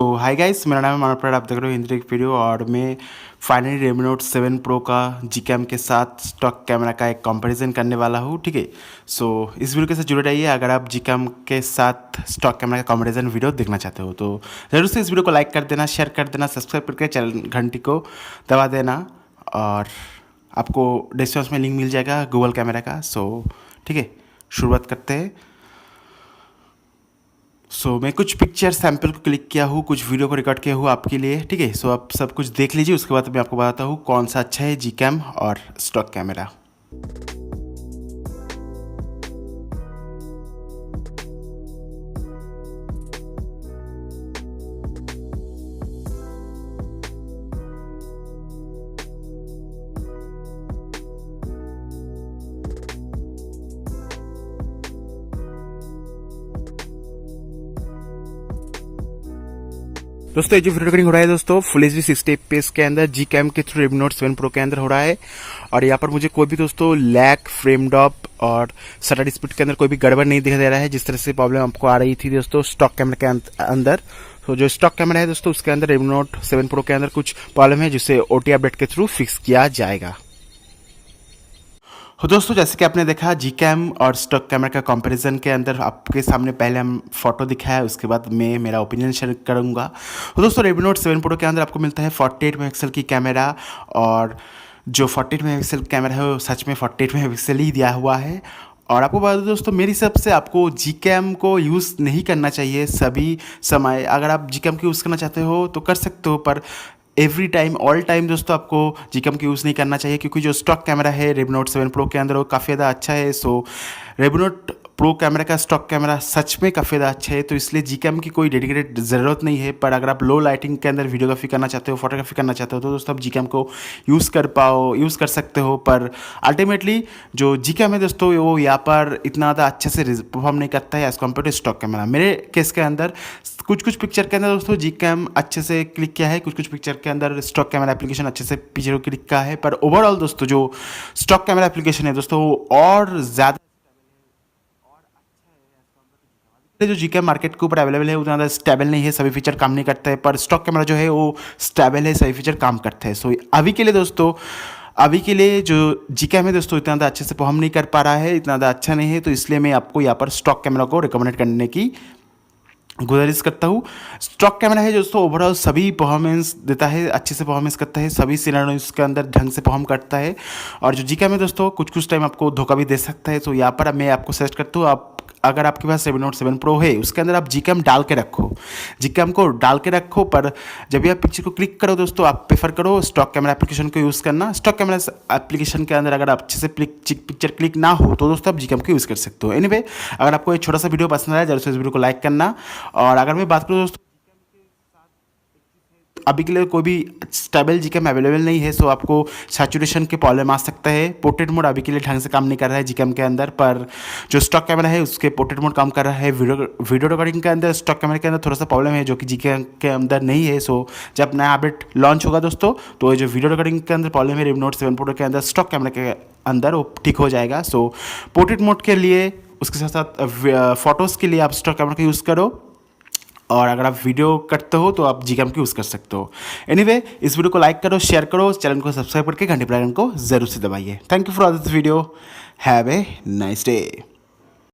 तो hi guys, मेरा नाम है मानव प्यार। आप देख रहे हो हिंदी टेक वीडियो और मैं फाइनली Redmi Note 7 Pro का Gcam के साथ स्टॉक कैमरा का एक कंपैरिजन करने वाला हूँ। ठीक है, सो इस वीडियो के साथ जुड़े रहिए। अगर आप Gcam के साथ स्टॉक कैमरा का कंपैरिजन वीडियो देखना चाहते हो तो ज़रूर से इस वीडियो को लाइक कर देना, शेयर कर देना, सब्सक्राइब करके चैनल घंटी को दबा देना और आपको डिस्क्रिप्शन में लिंक मिल जाएगा गूगल कैमरा का। सो ठीक है, शुरुआत करते हैं। मैं कुछ पिक्चर सैंपल को क्लिक किया हूँ, कुछ वीडियो को रिकॉर्ड किया हूँ आपके लिए। ठीक है, आप सब कुछ देख लीजिए, उसके बाद मैं आपको बताता हूँ कौन सा अच्छा है, Gcam और स्टॉक कैमरा। दोस्तों ये जो वीडियो रिकॉर्डिंग हो रहा है दोस्तों फुल एच डी 60 FPS के अंदर Gcam के थ्रू Redmi Note 7 Pro के अंदर हो रहा है। और यहाँ पर मुझे कोई भी दोस्तों लैग, फ्रेम ड्रॉप और शटर स्पीड के अंदर कोई भी गड़बड़ नहीं दिखाई दे रहा है, जिस तरह से प्रॉब्लम आपको आ रही थी दोस्तों स्टॉक कैमरा के अंदर। तो जो स्टॉक कैमरा है दोस्तों उसके अंदर Redmi Note 7 Pro के अंदर कुछ प्रॉब्लम है जिसे OTA अपडेट के थ्रू फिक्स किया जाएगा। तो दोस्तों जैसे कि आपने देखा Gcam और स्टॉक कैमरा का कंपैरिजन के अंदर आपके सामने पहले हम फोटो दिखाया, उसके बाद मैं मेरा ओपिनियन शेयर करूंगा। तो दोस्तों Redmi Note 7 Pro के अंदर आपको मिलता है 48 मेगापिक्सल की कैमरा, और जो 48 मेगापिक्सल कैमरा है वो सच में 48 मेगापिक्सल ही दिया हुआ है। और आपको बता दो दोस्तों, मेरी हिसाब से आपको Gcam को यूज़ नहीं करना चाहिए सभी समय। अगर आप Gcam को यूज़ करना चाहते हो तो कर सकते हो, पर एवरी टाइम ऑल टाइम दोस्तों आपको Gcam का यूज़ नहीं करना चाहिए, क्योंकि जो स्टॉक कैमरा है Redmi Note 7 Pro के अंदर वो काफ़ी ज़्यादा अच्छा है। सो Redmi Note Pro कैमरा का स्टॉक कैमरा सच में काफ़ी ज़्यादा अच्छा है, तो इसलिए Gcam की कोई डेडिकेटेड ज़रूरत नहीं है। पर अगर आप लो लाइटिंग के अंदर वीडियोग्राफी करना चाहते हो, फोटोग्राफी करना चाहते हो, तो दोस्तों आप Gcam को यूज़ कर सकते हो। पर अल्टीमेटली जो Gcam है दोस्तों वो यहाँ पर इतना ज़्यादा अच्छे से परफॉर्म नहीं करता है as compare to stock camera. मेरे केस के अंदर कुछ पिक्चर के अंदर दोस्तों Gcam अच्छे से क्लिक किया है, कुछ पिक्चर के अंदर स्टॉक कैमरा एप्लीकेशन अच्छे से पिक्चर को क्लिक किया है। पर ओवरऑल दोस्तों जो स्टॉक कैमरा एप्लीकेशन है दोस्तों वो और ज़्यादा जो Gcam मार्केट के ऊपर अवेलेबल है उतना ज़्यादा स्टेबल नहीं है, सभी फीचर काम नहीं करता है। पर स्टॉक कैमरा जो है वो स्टेबल है, सभी फीचर काम करते हैं। सो अभी के लिए दोस्तों, अभी के लिए जो Gcam है दोस्तों इतना ज़्यादा अच्छे से परफॉर्म नहीं कर पा रहा है, इतना ज़्यादा अच्छा नहीं है, तो इसलिए मैं आपको यहाँ पर स्टॉक कैमरा को रिकमेंड करने की गुजारिश करता हूँ। स्टॉक कैमरा है दोस्तों ओवरऑल सभी परफॉर्मेंस देता है, अच्छे से परफॉर्मेंस करता है, सभी सिनेरियोस के अंदर ढंग से परफॉर्म करता है। और जो Gcam है दोस्तों कुछ टाइम आपको धोखा भी दे सकता है। तो यहाँ पर मैं आपको सजेस्ट करता हूँ, आप अगर आपके पास Redmi Note 7 Pro है उसके अंदर आप Gcam डाल के रखो, Gcam को डाल के रखो। पर जब भी आप पिक्चर को क्लिक करो दोस्तों, आप प्रेफर करो स्टॉक कैमरा एप्लीकेशन को यूज़ करना। स्टॉक कैमरा एप्लीकेशन के अंदर अगर आप अच्छे से पिक्चर क्लिक ना हो तो दोस्तों आप Gcam को यूज़ कर सकते हो। एनीवे, अगर आपको ये छोटा सा वीडियो पसंद आया जरूर से इस वीडियो को लाइक करना। और अगर मैं बात करूँ दोस्तों, अभी के लिए कोई भी स्टेबल Gcam अवेलेबल नहीं है, सो आपको सैचुरेशन के प्रॉब्लम आ सकता है। पोर्ट्रेट मोड अभी के लिए ढंग से काम नहीं कर रहा है Gcam के अंदर, पर जो स्टॉक कैमरा है उसके पोर्ट्रेट मोड काम कर रहा है। वीडियो रिकॉर्डिंग के अंदर स्टॉक कैमरा के अंदर थोड़ा सा प्रॉब्लम है जो कि Gcam के अंदर नहीं है। सो जब नया अपडेट लॉन्च होगा दोस्तों तो जो वीडियो रिकॉर्डिंग के अंदर प्रॉब्लम है Redmi Note 7 Pro के अंदर स्टॉक कैमरा के अंदर वो ठीक हो जाएगा। सो पोर्ट्रेट मोड के लिए, उसके साथ साथ फोटोज़ के लिए आप स्टॉक कैमरा का यूज़ करो, और अगर आप वीडियो करते हो तो आप Gcam की यूज़ कर सकते हो। एनीवे, इस वीडियो को लाइक करो, शेयर करो, चैनल को सब्सक्राइब करके घंटे बेल आइकन को जरूर से दबाइए। Thank you for this video, have a nice day.